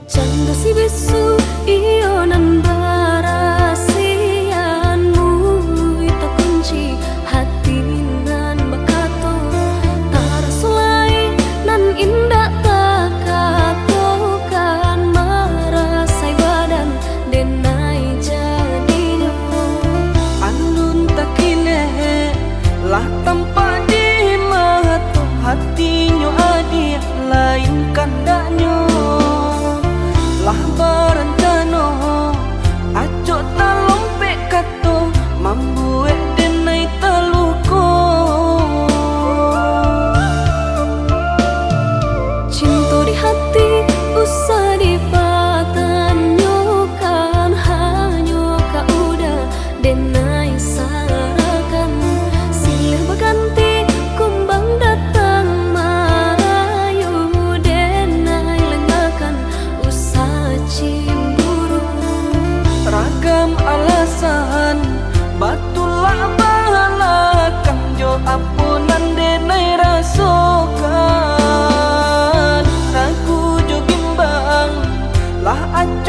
Canda si bisu iyo nan barasianmu ita kunci hati nan bakato tarasulai nan indah takato kan marasai badan denai jadinya andun takine lah tanpa di mata hatinya adi lain kandaknya lah berencana aco talompe kato mambuek denai teluko cinta di hati usah dipatanyokan hanya kau udah denai sarakan silih berganti kumbang datang marayu denai lengakan usah cemburu ragam alasan batulah balakan jo ampunan denai rasokan ragu jo gimbang lah aco